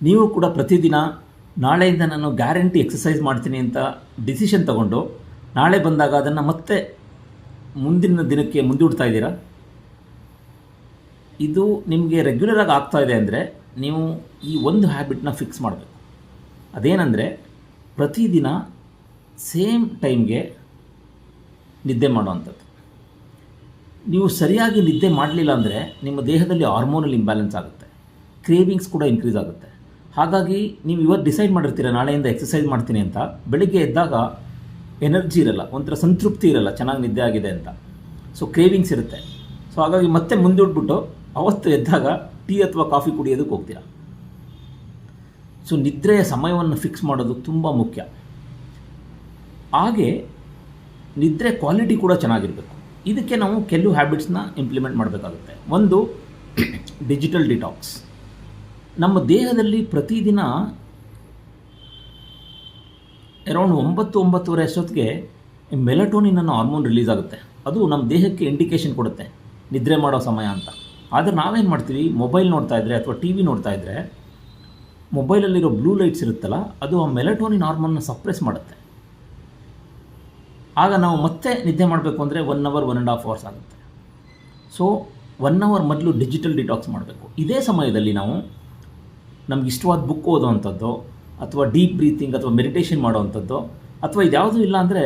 ನೀವು ಕೂಡ ಪ್ರತಿದಿನ ನಾಳೆಯಿಂದ ನಾನು ಗ್ಯಾರಂಟಿ ಎಕ್ಸಸೈಸ್ ಮಾಡ್ತೀನಿ ಅಂತ ಡಿಸಿಷನ್ ತಗೊಂಡು ನಾಳೆ ಬಂದಾಗ ಅದನ್ನು ಮತ್ತೆ ಮುಂದಿನ ದಿನಕ್ಕೆ ಮುಂದೂಡ್ತಾ ಇದ್ದೀರಾ? ಇದು ನಿಮಗೆ ರೆಗ್ಯುಲರಾಗಿ ಆಗ್ತಾ ಇದೆ ಅಂದರೆ ನೀವು ಈ ಒಂದು ಹ್ಯಾಬಿಟ್ನ ಫಿಕ್ಸ್ ಮಾಡಬೇಕು. ಅದೇನೆಂದರೆ ಪ್ರತಿದಿನ ಸೇಮ್ ಟೈಮ್ಗೆ ನಿದ್ದೆ ಮಾಡುವಂಥದ್ದು. ನೀವು ಸರಿಯಾಗಿ ನಿದ್ದೆ ಮಾಡಲಿಲ್ಲ ಅಂದರೆ ನಿಮ್ಮ ದೇಹದಲ್ಲಿ ಹಾರ್ಮೋನಲ್ ಇಂಬ್ಯಾಲೆನ್ಸ್ ಆಗುತ್ತೆ, ಕ್ರೇವಿಂಗ್ಸ್ ಕೂಡ ಇನ್ಕ್ರೀಸ್ ಆಗುತ್ತೆ. ಹಾಗಾಗಿ ನೀವು ಇವತ್ತು ಡಿಸೈಡ್ ಮಾಡಿರ್ತೀರ ನಾಳೆಯಿಂದ ಎಕ್ಸಸೈಸ್ ಮಾಡ್ತೀನಿ ಅಂತ, ಬೆಳಿಗ್ಗೆ ಎದ್ದಾಗ ಎನರ್ಜಿ ಇರಲ್ಲ, ಒಂಥರ ಸಂತೃಪ್ತಿ ಇರಲ್ಲ ಚೆನ್ನಾಗಿ ನಿದ್ದೆ ಆಗಿದೆ ಅಂತ. ಸೊ ಕ್ರೇವಿಂಗ್ಸ್ ಇರುತ್ತೆ. ಸೊ ಹಾಗಾಗಿ ಮತ್ತೆ ಮುಂದೂಡ್ಬಿಟ್ಟು ಅವತ್ತು ಎದ್ದಾಗ ಟೀ ಅಥವಾ ಕಾಫಿ ಕುಡಿಯೋದಕ್ಕೆ ಹೋಗ್ತೀರಾ. ಸೊ ನಿದ್ರೆಯ ಸಮಯವನ್ನು ಫಿಕ್ಸ್ ಮಾಡೋದು ತುಂಬ ಮುಖ್ಯ. ಹಾಗೆ ನಿದ್ರೆ ಕ್ವಾಲಿಟಿ ಕೂಡ ಚೆನ್ನಾಗಿರಬೇಕು. ಇದಕ್ಕೆ ನಾವು ಕೆಲವು ಹ್ಯಾಬಿಟ್ಸ್ನ ಇಂಪ್ಲಿಮೆಂಟ್ ಮಾಡಬೇಕಾಗುತ್ತೆ. ಒಂದು, ಡಿಜಿಟಲ್ ಡಿಟಾಕ್ಸ್. ನಮ್ಮ ದೇಹದಲ್ಲಿ ಪ್ರತಿದಿನ ಅರೌಂಡ್ 9-9:30 ಅಷ್ಟೊತ್ತಿಗೆ ಮೆಲಟೋನಿನ್ ಅನ್ನೋ ಹಾರ್ಮೋನ್ ರಿಲೀಸ್ ಆಗುತ್ತೆ. ಅದು ನಮ್ಮ ದೇಹಕ್ಕೆ ಇಂಡಿಕೇಶನ್ ಕೊಡುತ್ತೆ ನಿದ್ರೆ ಮಾಡೋ ಸಮಯ ಅಂತ. ಆದರೆ ನಾವೇನು ಮಾಡ್ತೀವಿ, ಮೊಬೈಲ್ ನೋಡ್ತಾ ಇದ್ದರೆ ಅಥವಾ ಟಿ ವಿ ನೋಡ್ತಾ ಇದ್ದರೆ ಮೊಬೈಲಲ್ಲಿರೋ ಬ್ಲೂ ಲೈಟ್ಸ್ ಇರುತ್ತಲ್ಲ, ಅದು ಆ ಮೆಲಟೋನಿನ್ ಹಾರ್ಮೋನ್ನ ಸಪ್ರೆಸ್ ಮಾಡುತ್ತೆ. ಆಗ ನಾವು ಮತ್ತೆ ನಿದ್ದೆ ಮಾಡಬೇಕು ಅಂದರೆ 1 hour 1.5 hours ಆಗುತ್ತೆ. ಸೊ 1 hour ಮೊದಲು ಡಿಜಿಟಲ್ ಡಿಟಾಕ್ಸ್ ಮಾಡಬೇಕು. ಇದೇ ಸಮಯದಲ್ಲಿ ನಾವು ನಮ್ಗೆ ಇಷ್ಟವಾದ ಬುಕ್ ಓದೋವಂಥದ್ದು ಅಥವಾ ಡೀಪ್ ಬ್ರೀತಿಂಗ್ ಅಥವಾ ಮೆಡಿಟೇಷನ್ ಮಾಡೋವಂಥದ್ದು, ಅಥವಾ ಇದ್ಯಾವುದೂ ಇಲ್ಲ ಅಂದರೆ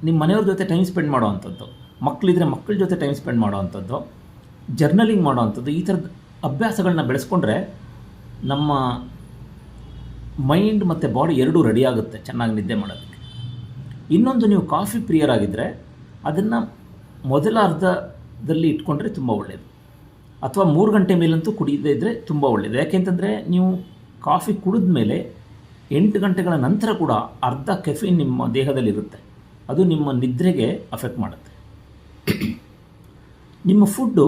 ನಿಮ್ಮ ಮನೆಯವ್ರ ಜೊತೆ ಟೈಮ್ ಸ್ಪೆಂಡ್ ಮಾಡೋವಂಥದ್ದು, ಮಕ್ಕಳಿದ್ರೆ ಮಕ್ಕಳ ಜೊತೆ ಟೈಮ್ ಸ್ಪೆಂಡ್ ಮಾಡೋವಂಥದ್ದು, ಜರ್ನಲಿಂಗ್ ಮಾಡೋವಂಥದ್ದು, ಈ ಥರದ ಅಭ್ಯಾಸಗಳನ್ನ ಬೆಳೆಸ್ಕೊಂಡ್ರೆ ನಮ್ಮ ಮೈಂಡ್ ಮತ್ತು ಬಾಡಿ ಎರಡೂ ರೆಡಿ ಆಗುತ್ತೆ ಚೆನ್ನಾಗಿ ನಿದ್ದೆ ಮಾಡೋದಕ್ಕೆ. ಇನ್ನೊಂದು, ನೀವು ಕಾಫಿ ಪ್ರಿಯರಾಗಿದ್ದರೆ ಅದನ್ನು ಮೊದಲ ಅರ್ಧದಲ್ಲಿ ಇಟ್ಕೊಂಡ್ರೆ ತುಂಬ ಒಳ್ಳೆಯದು, ಅಥವಾ 3 ಗಂಟೆ ಮೇಲಂತೂ ಕುಡಿಯದೇ ಇದ್ದರೆ ತುಂಬ ಒಳ್ಳೆಯದು. ಯಾಕೆಂತಂದರೆ ನೀವು ಕಾಫಿ ಕುಡಿದ ಮೇಲೆ 8 ಗಂಟೆಗಳ ನಂತರ ಕೂಡ ಅರ್ಧ ಕೆಫೀನ್ ನಿಮ್ಮ ದೇಹದಲ್ಲಿರುತ್ತೆ. ಅದು ನಿಮ್ಮ ನಿದ್ರೆಗೆ ಅಫೆಕ್ಟ್ ಮಾಡುತ್ತೆ. ನಿಮ್ಮ ಫುಡ್ಡು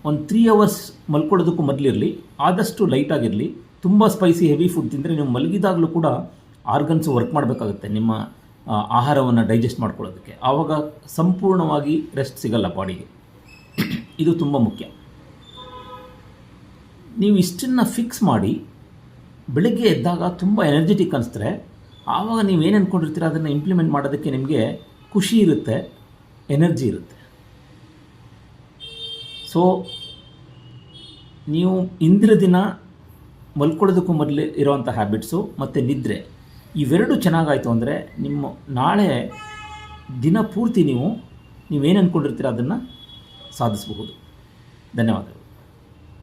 ಒಂದು 3 hours ಮಲ್ಕೊಳ್ಳೋದಕ್ಕೂ ಮೊದಲಿರಲಿ, ಆದಷ್ಟು ಲೈಟಾಗಿರಲಿ. ತುಂಬ ಸ್ಪೈಸಿ ಹೆವಿ ಫುಡ್ ತಿಂದರೆ ನೀವು ಮಲಗಿದಾಗಲೂ ಕೂಡ ಆರ್ಗನ್ಸು ವರ್ಕ್ ಮಾಡಬೇಕಾಗುತ್ತೆ ನಿಮ್ಮ ಆಹಾರವನ್ನು ಡೈಜೆಸ್ಟ್ ಮಾಡ್ಕೊಳ್ಳೋದಕ್ಕೆ. ಆವಾಗ ಸಂಪೂರ್ಣವಾಗಿ ರೆಸ್ಟ್ ಸಿಗಲ್ಲ ಬಾಡಿಗೆ. ಇದು ತುಂಬ ಮುಖ್ಯ. ನೀವು ಇಷ್ಟನ್ನು ಫಿಕ್ಸ್ ಮಾಡಿ ಬೆಳಗ್ಗೆ ಎದ್ದಾಗ ತುಂಬ ಎನರ್ಜೆಟಿಕ್ ಅನಿಸಿದ್ರೆ ಆವಾಗ ನೀವೇನು ಅಂದ್ಕೊಂಡಿರ್ತೀರ ಅದನ್ನು ಇಂಪ್ಲಿಮೆಂಟ್ ಮಾಡೋದಕ್ಕೆ ನಿಮಗೆ ಖುಷಿ ಇರುತ್ತೆ, ಎನರ್ಜಿ ಇರುತ್ತೆ. ಸೊ ನೀವು ಇಂದಿನ ದಿನ ಮಲ್ಕೊಳ್ಳೋದಕ್ಕೂ ಮೊದಲೇ ಇರೋವಂಥ ಹ್ಯಾಬಿಟ್ಸು ಮತ್ತು ನಿದ್ರೆ ಇವೆರಡೂ ಚೆನ್ನಾಗಾಯಿತು ಅಂದರೆ ನಿಮ್ಮ ನಾಳೆ ದಿನ ಪೂರ್ತಿ ನೀವೇನು ಅಂದ್ಕೊಂಡಿರ್ತೀರ ಅದನ್ನು ಸಾಧಿಸಬಹುದು. ಧನ್ಯವಾದಗಳು.